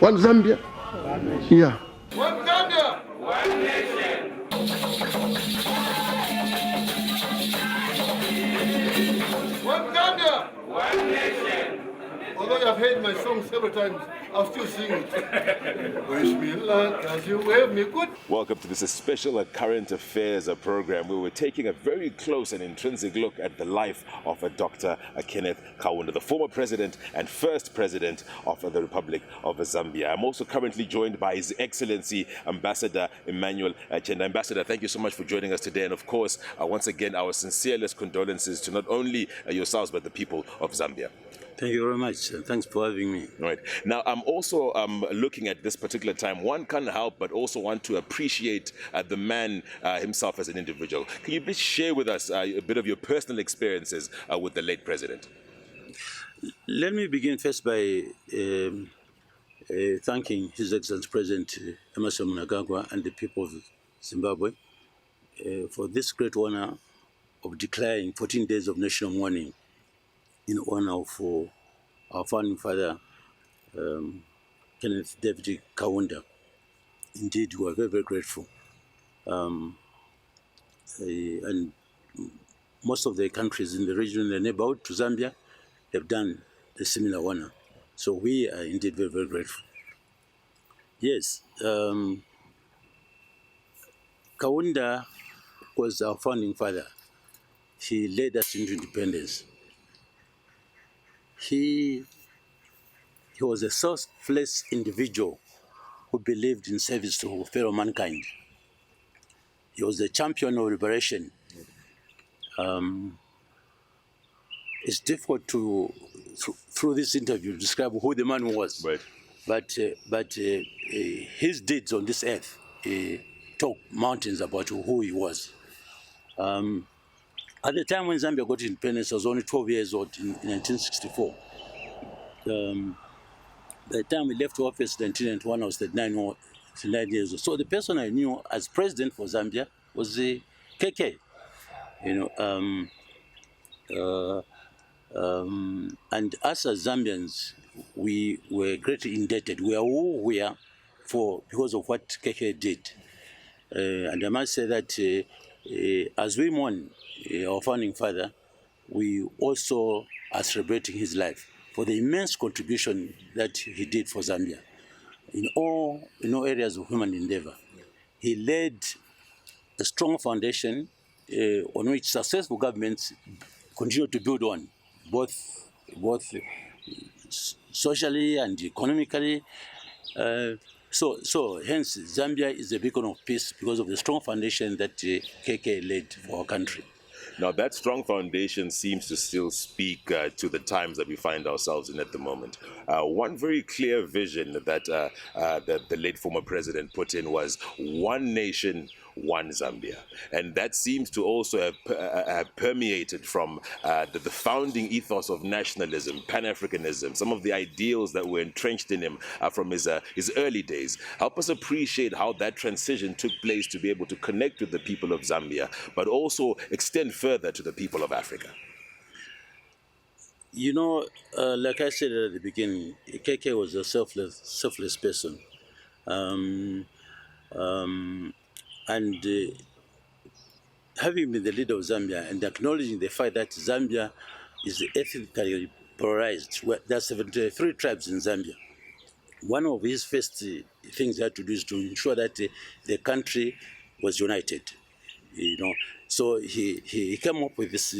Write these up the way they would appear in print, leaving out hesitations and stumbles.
One Zambia. Yeah. One Zambia. One nation. One Zambia. One nation. Although you have heard my song several times, I'll still sing it. Wish me luck as you wave me good. Welcome to this special current affairs program where we're taking a very close and intrinsic look at the life of Dr. Kenneth Kaunda, the former president and first president of the Republic of Zambia. I'm also currently joined by His Excellency Ambassador Emmanuel Chenda. Ambassador, thank you so much for joining us today. And of course, once again, our sincerest condolences to not only yourselves, but the people of Zambia. Thank you very much. Thanks for having me. Right. Now, I'm also looking at this particular time. One can't help but also want to appreciate the man himself as an individual. Can you please share with us a bit of your personal experiences with the late president? Let me begin first by thanking His Excellency President Emmerson Mnangagwa and the people of Zimbabwe for this great honor of declaring 14 days of national mourning in honor of our founding father, Kenneth David Kaunda. Indeed, we are very, very grateful. And most of the countries in the region, in the neighborhood to Zambia, have done a similar honor. So we are indeed very, very grateful. Yes, Kaunda was our founding father. He led us into independence. He was a selfless individual who believed in service to fellow mankind. He was a champion of liberation. It's difficult to, through this interview, describe who the man was. Right. But his deeds on this earth talk mountains about who he was. At the time when Zambia got independence, I was only 12 years old in 1964. By the time we left office in 1991, I was 39 years old. So the person I knew as president for Zambia was the KK. And us as Zambians, we were greatly indebted. We are who we are because of what KK did. And I must say that as we mourn our founding father, we also are celebrating his life for the immense contribution that he did for Zambia in all areas of human endeavor. He laid a strong foundation on which successful governments continue to build on, both socially and economically. So hence, Zambia is a beacon of peace because of the strong foundation that KK laid for our country. Now, that strong foundation seems to still speak to the times that we find ourselves in at the moment. One very clear vision that the late former president put in was one nation, one Zambia. And that seems to also have permeated from the founding ethos of nationalism, Pan-Africanism, some of the ideals that were entrenched in him from his early days. Help us appreciate how that transition took place to be able to connect with the people of Zambia, but also extend further to the people of Africa. Like I said at the beginning, KK was a selfless person. And having been the leader of Zambia and acknowledging the fact that Zambia is ethnically polarized, there are 73 tribes in Zambia. One of his first things he had to do is to ensure that the country was united. So he came up with this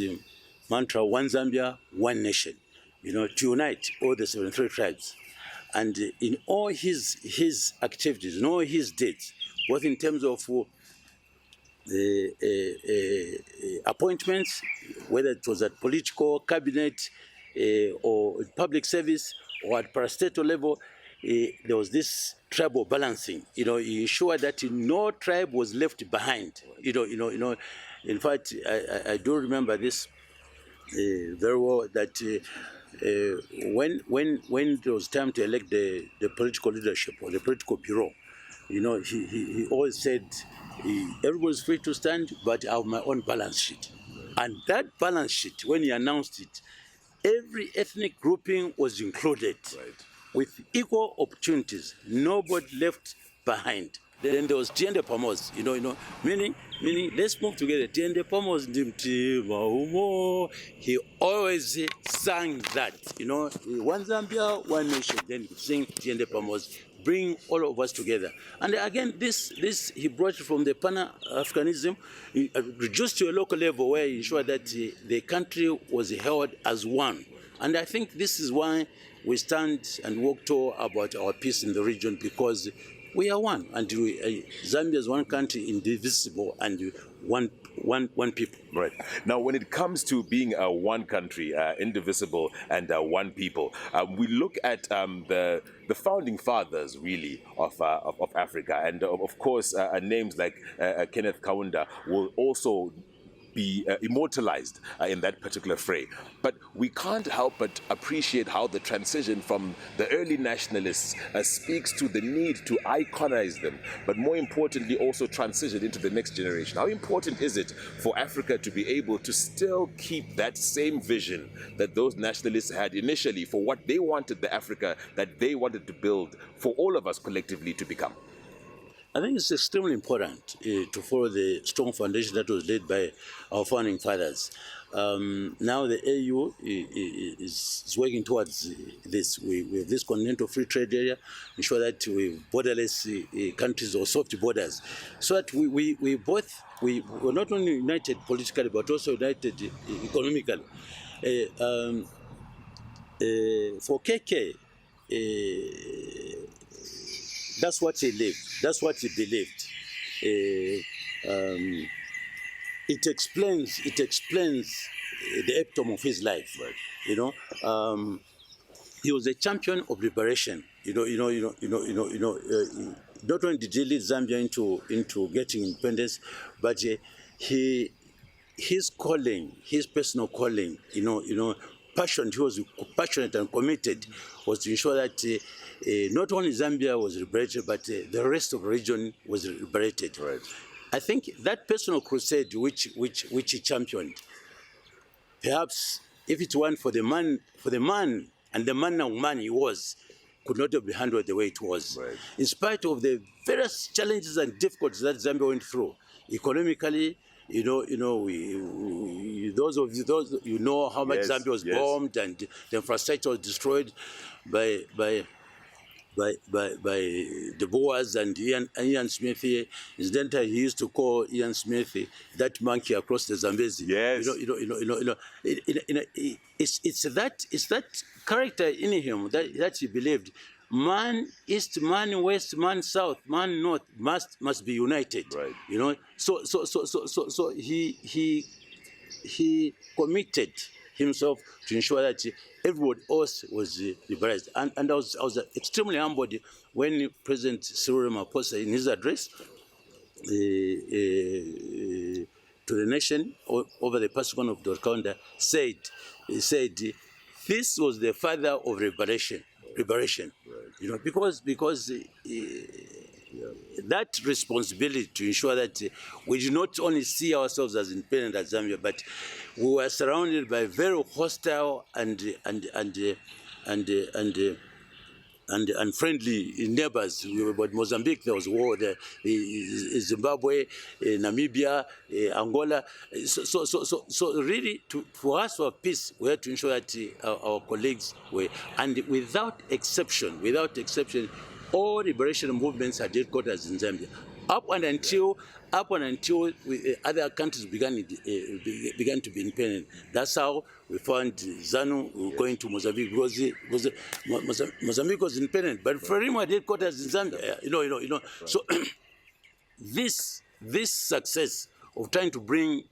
mantra: one Zambia, one nation. To unite all the 73 tribes. And in all his activities, in all his deeds, both in terms of appointments, whether it was at political, cabinet, or public service, or at parastatal level, there was this tribal balancing. He ensured that no tribe was left behind. In fact, I do remember this very well, that when there was time to elect the political leadership or the political bureau, he always said, everybody's free to stand, but I have my own balance sheet. And that balance sheet, when he announced it, every ethnic grouping was included. Right. with equal opportunities, nobody left behind. Then there was Tiende Pamos, meaning let's move together. Tiende Pamos, he always sang that, one Zambia, one nation. Then he sing Tiende Pamos, bring all of us together. And again, this he brought from the Pan-Africanism, reduced to a local level where he ensured that the country was held as one. And I think this is why we stand and walk toward about our peace in the region, because we are one, and Zambia is one country, indivisible, and one people. Right. Now, when it comes to being one country, indivisible, and one people, we look at the founding fathers, really, of Africa, and of course, names like Kenneth Kaunda will also be immortalized in that particular fray. But we can't help but appreciate how the transition from the early nationalists speaks to the need to iconize them, but more importantly also transition into the next generation. How important is it for Africa to be able to still keep that same vision that those nationalists had initially for what they wanted the Africa that they wanted to build for all of us collectively to become? I think it's extremely important to follow the strong foundation that was laid by our founding fathers. Now the AU is working towards this. We have this continental free trade area, ensure that we have borderless countries or soft borders, so that we're not only united politically but also united economically. For KK, that's what he lived. That's what he believed. It explains the epitome of his life. Right. He was a champion of liberation. Not only did he lead Zambia into getting independence, but his calling, his personal calling, passion. He was passionate and committed, was to ensure that not only Zambia was liberated, but the rest of the region was liberated. Right. I think that personal crusade which he championed, perhaps if it weren't for the man and the man he was, could not have been handled the way it was. Right. In spite of the various challenges and difficulties that Zambia went through, economically, those how much Zambia was bombed and the infrastructure was destroyed by the Boers and Ian Smith here. Incidentally, he used to call Ian Smith that monkey across the Zambezi. Yes. It's that character in him that he believed. Man east, man west, man south, man north must be united. Right. So he committed himself to ensure that everybody else was liberalized. And I was extremely humbled when President Cyril Ramaphosa, in his address to the nation over the passing of Dr. Kaunda, said, this was the father of liberation. Right. Because that responsibility to ensure that we do not only see ourselves as independent as Zambia, but we were surrounded by very hostile and friendly neighbors. But Mozambique, there was war there, Zimbabwe, Namibia, Angola. So really, for us to have peace, we had to ensure that our colleagues were, and without exception, all liberation movements had headquarters in Zambia. Up and until other countries began to be independent. That's how we found ZANU going to Mozambique, because Mozambique was independent, but Frelimo had headquarters in Zambia. So this success of trying to bring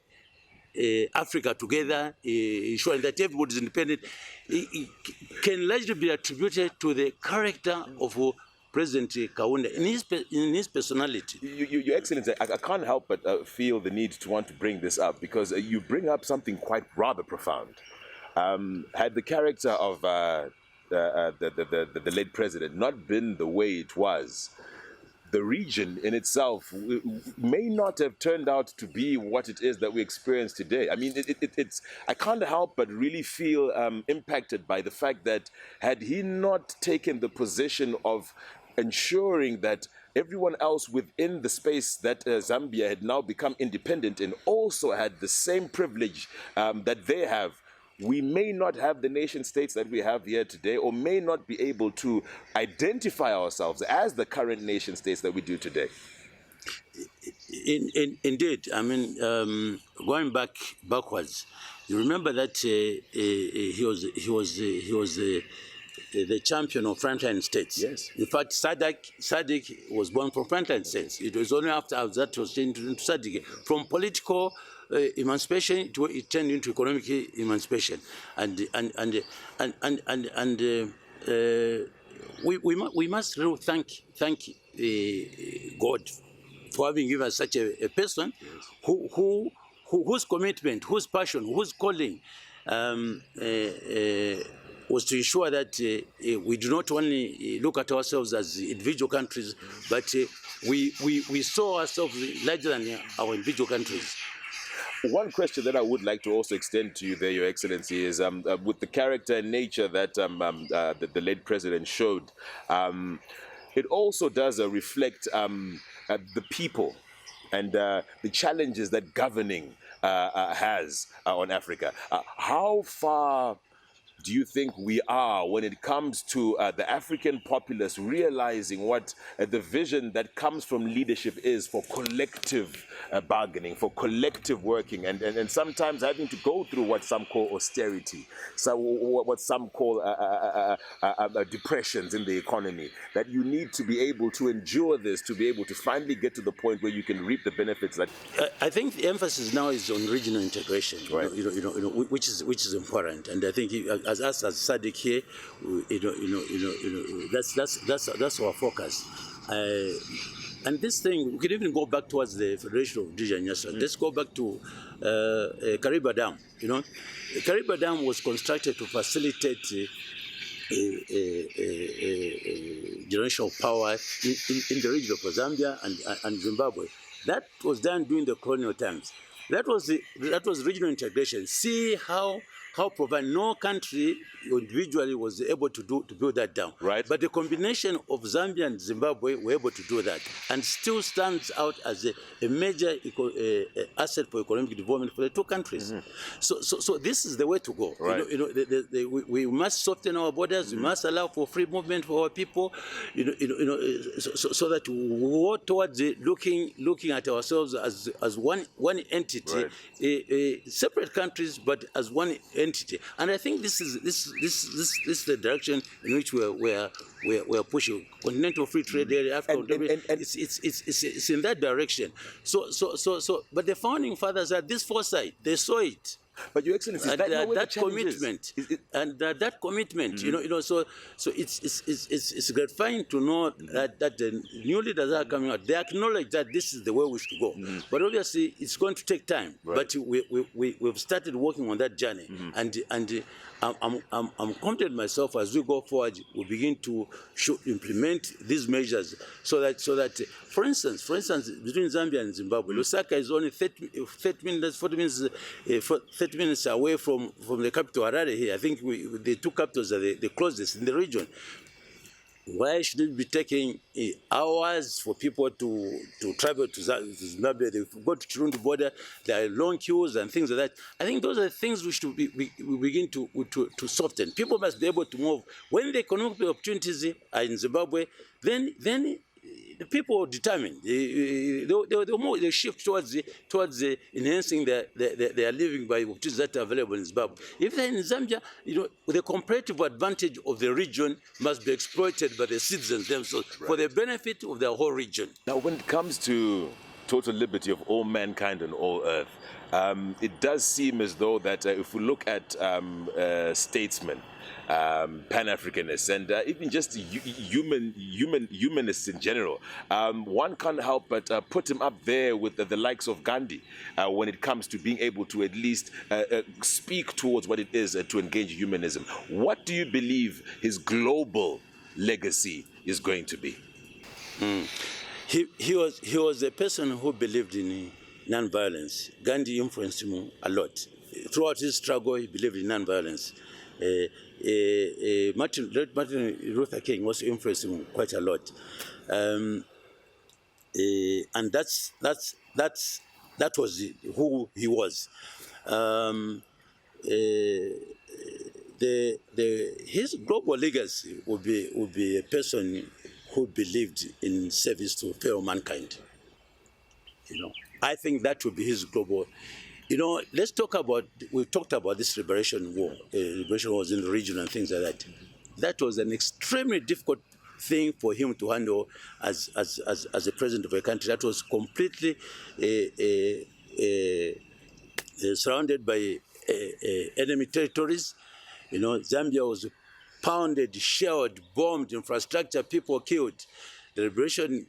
Africa together, ensuring that everybody is independent, it can largely be attributed to the character of President Kaunda in his personality. Your Excellency, I can't help but feel the need to want to bring this up, because you bring up something quite rather profound. Had the character of the late president not been the way it was, the region in itself may not have turned out to be what it is that we experience today. I mean, it's I can't help but really feel impacted by the fact that had he not taken the position of ensuring that everyone else within the space that Zambia had now become independent and also had the same privilege that they have, we may not have the nation states that we have here today, or may not be able to identify ourselves as the current nation states that we do today. Indeed, I mean, going backwards, you remember that he was the champion of frontline states. Yes. In fact, SADC was born from frontline states. It was only after that was changed into SADC. From political emancipation, it turned into economic emancipation, and we must really thank God for having given us such a person whose commitment, whose passion, whose calling was to ensure that we do not only look at ourselves as individual countries, but we saw ourselves larger than our individual countries. One question that I would like to also extend to you there, Your Excellency, is with the character and nature that the late president showed, it also does reflect the people and the challenges that governing has on Africa. How far do you think we are when it comes to the African populace realizing what the vision that comes from leadership is for collective bargaining, for collective working, and sometimes having to go through what some call austerity, so what some call depressions in the economy, that you need to be able to endure this, to be able to finally get to the point where you can reap the benefits that... I think the emphasis now is on regional integration, right. Which is important, and I think as us as SADC here, that's our focus. And this thing, we can even go back towards the Federation of Region. Let's go back to Kariba Dam. Kariba Dam was constructed to facilitate generation of power in the region of Zambia and Zimbabwe. That was done during the colonial times. That was regional integration. See how provide no country individually was able to build that down. Right. But the combination of Zambia and Zimbabwe were able to do that, and still stands out as a major asset for economic development for the two countries. Mm-hmm. So this is the way to go. Right. We must soften our borders. Mm-hmm. We must allow for free movement for our people. So that we work towards looking at ourselves as one entity, right. Separate countries, but as one entity. And I think this is the direction in which we're pushing. Continental free trade area, it's in that direction. So but the founding fathers had this foresight. They saw it. But Your Excellency, that commitment, that commitment, mm-hmm. So it's gratifying to know that the new leaders are coming out. They acknowledge that this is the way we should go. Mm-hmm. But obviously, it's going to take time. Right. But we've started working on that journey, mm-hmm. and I'm confident myself as we go forward, we begin to implement these measures so that for instance, between Zambia and Zimbabwe, Lusaka is only 30 minutes away from the capital Harare here. I think the two capitals are the closest in the region. Why should it be taking hours for people to travel to Zimbabwe? They go to Chirundi border, there are long queues and things like that. I think those are things we should we begin to soften. People must be able to move. When the economic opportunities are in Zimbabwe, then the people determine. They shift towards enhancing their living by opportunities that are available in Zimbabwe. If they're in Zambia, the comparative advantage of the region must be exploited by the citizens themselves, right, for the benefit of the whole region. Now, when it comes to total liberty of all mankind and all earth, it does seem as though that if we look at statesmen, Pan-Africanists, and even just humanists in general, one can't help but put him up there with the likes of Gandhi when it comes to being able to at least speak towards what it is to engage humanism. What do you believe his global legacy is going to be? he was a person who believed in non-violence. Gandhi influenced him a lot. Throughout his struggle, he believed in non-violence. Martin Luther King also influenced him quite a lot. And that was who he was. His global legacy would be a person who believed in service to fellow mankind. I think that would be his global. Let's talk about. We've talked about this liberation war. Liberation wars in the region and things like that. That was an extremely difficult thing for him to handle as a president of a country that was completely surrounded by enemy territories. Zambia was pounded, shelled, bombed, infrastructure, people killed. The liberation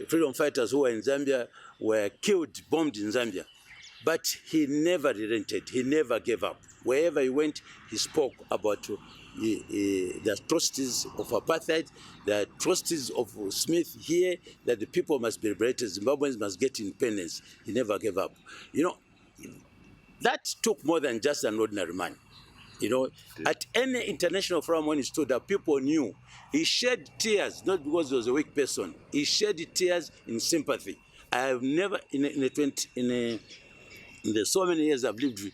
freedom fighters who were in Zambia were killed, bombed in Zambia. But he never relented, he never gave up. Wherever he went, he spoke about the atrocities of apartheid, the atrocities of Smith here, that the people must be liberated, Zimbabweans must get independence. He never gave up. That took more than just an ordinary man. At any international forum when he stood up, people knew. He shed tears, not because he was a weak person. He shed tears in sympathy. I have never, in the so many years I lived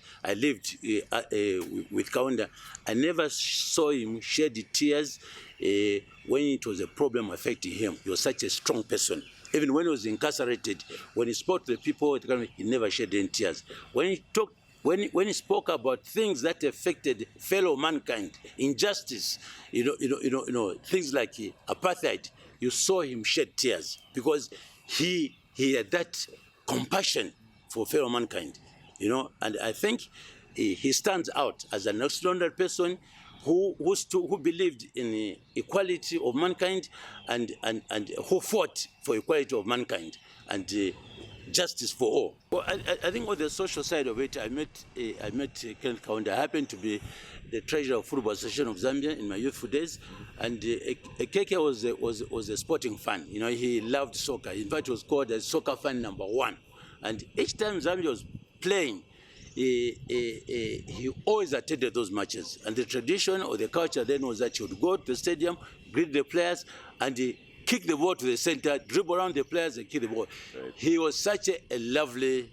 with Kaunda, I never saw him shed tears when it was a problem affecting him. He was such a strong person. Even when he was incarcerated, when he spoke to the people, he never shed any tears. When he talked, when he spoke about things that affected fellow mankind, injustice, things like apartheid, you saw him shed tears because he had that compassion for fellow mankind, and I think he stands out as an extraordinary person who believed in the equality of mankind and who fought for equality of mankind and justice for all. Well, I think on the social side of it, I met Kenneth Kaunda. I happened to be the treasurer of Football Association of Zambia in my youthful days, and Keke was a sporting fan. He loved soccer. In fact, he was called a soccer fan #1. And each time Zambia was playing, he always attended those matches. And the tradition or the culture then was that he would go to the stadium, greet the players, and kick the ball to the center, dribble around the players and kick the ball. Right. He was such a lovely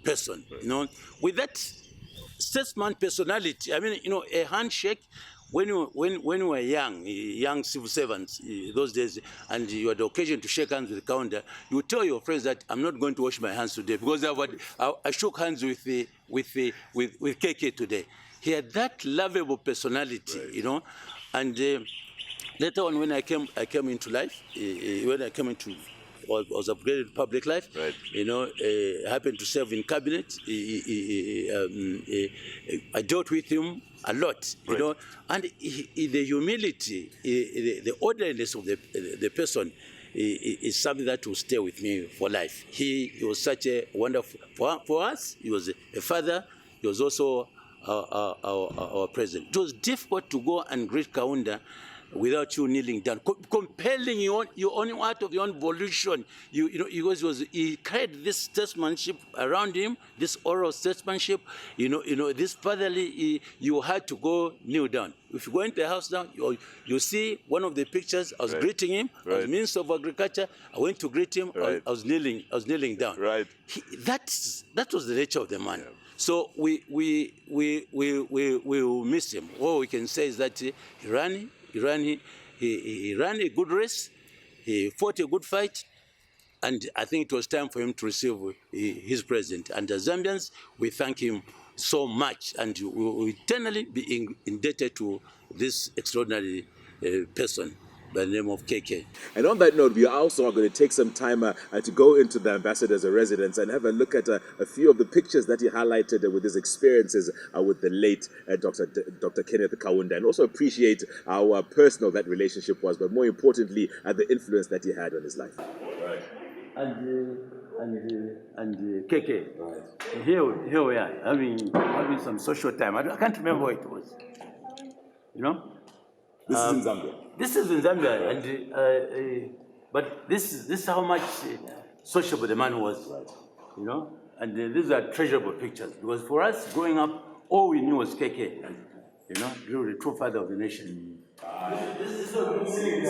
person, right. With that statesman personality. I mean, a handshake. When we were young civil servants those days, and you had the occasion to shake hands with Kaunda, you tell your friends that I'm not going to wash my hands today because I shook hands with KK today. He had that lovable personality, right. And later on, when I came into life, was upgraded to public life. Right. Happened to serve in cabinet. I dealt with him a lot, right. And the humility, the orderliness of the person is something that will stay with me for life. He was such a wonderful, for us, he was a father, he was also our president. It was difficult to go and greet Kaunda without you kneeling down, compelling your own out of your own volition. He carried this statesmanship around him, this oral statesmanship. This fatherly. You had to go kneel down. If you go into the house now, you see one of the pictures. I was right. greeting him. Right. As Minister of Agriculture, I went to greet him. Right. I was kneeling down. Right. That was the nature of the man. Yeah. So we will miss him. All we can say is that he ran a good race, he fought a good fight, and I think it was time for him to receive his president. And as Zambians, we thank him so much, and we will eternally be indebted to this extraordinary person by the name of KK. And on that note, we also are going to take some time to go into the ambassador's residence and have a look at a few of the pictures that he highlighted with his experiences with the late Dr. Kenneth Kaunda, and also appreciate how personal that relationship was, but more importantly, the influence that he had on his life. Right. And KK, right. Here we are having some social time. I can't remember what it was. This is in Zambia. This is in Zambia, and But this is how much sociable the man was, you know. And these are treasurable pictures, because for us growing up, all we knew was KK, you know, the true father of the nation. This sort of thing, I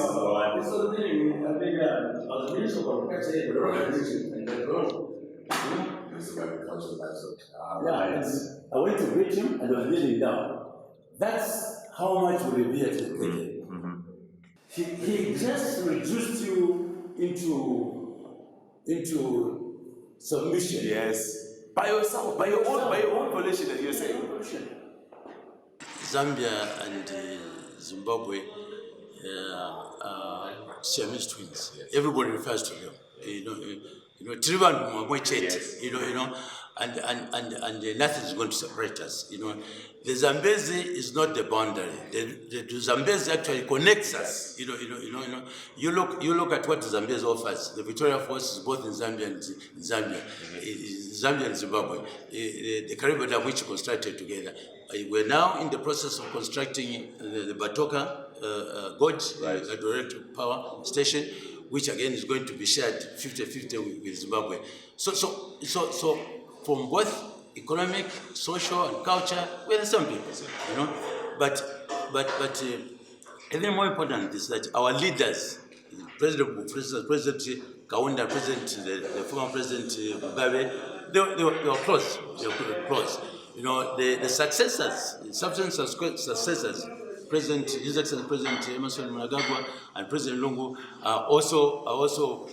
think I was minister for the I went to greet him and I was kneeling down. That's how much we revered KK. He just reduced you into submission. Yes. By yourself, by your own volition, that you're saying. Zambia and Zimbabwe are Siamese twins. Yes. Everybody refers to them. You know, Trivan Mwamwechet, yes. you know, and nothing is going to separate us. You know, the Zambezi is not the boundary. The Zambezi actually connects us. You know. You look at what the Zambezi offers. The Victoria Force is both in Zambia and Zambia, Zambia and Zimbabwe. The Caribbean Dam, which constructed together. We're now in the process of constructing the Batoka Gorge, right. Direct power station, which again is going to be shared 50-50 with Zimbabwe. So from both economic, social, and culture, we're the same people, you know. But even more important is that our leaders, President Kaunda, the former President Mugabe, they were close. They were close. You know, the successors, subsequent successors, His Excellency President Emmanuel Chenda and President Lungu are also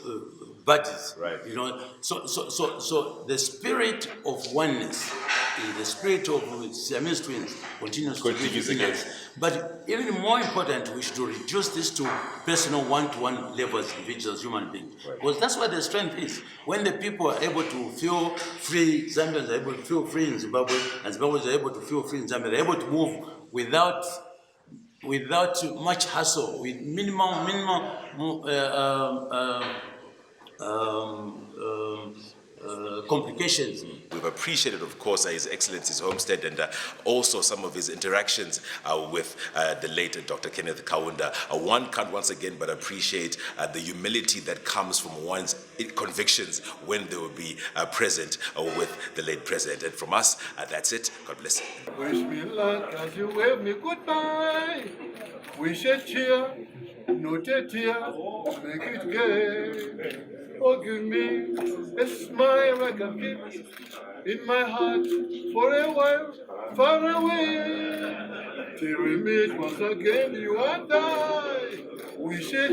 buddies. Right. You know, so the spirit of oneness, the spirit of Siamese twins continues to be within us. But even more important, we should reduce this to personal one-to-one level as individuals, human beings. Right. Because that's where the strength is. When the people are able to feel free, Zambians are able to feel free in Zimbabwe, and Zimbabweans are able to feel free in Zambia. They're able to move without much hassle, with minimum complications. We've appreciated, of course, His Excellency's homestead and also some of his interactions with the late Dr. Kenneth Kaunda. One can't once again but appreciate the humility that comes from one's convictions when they will be present with the late president. And from us, that's it. God bless you. Wish me luck as you wave me goodbye. We shed cheer, not a tear, make it gay. Oh, give me a smile I can keep in my heart for a while, far away. Till we meet once again, you and I. We shed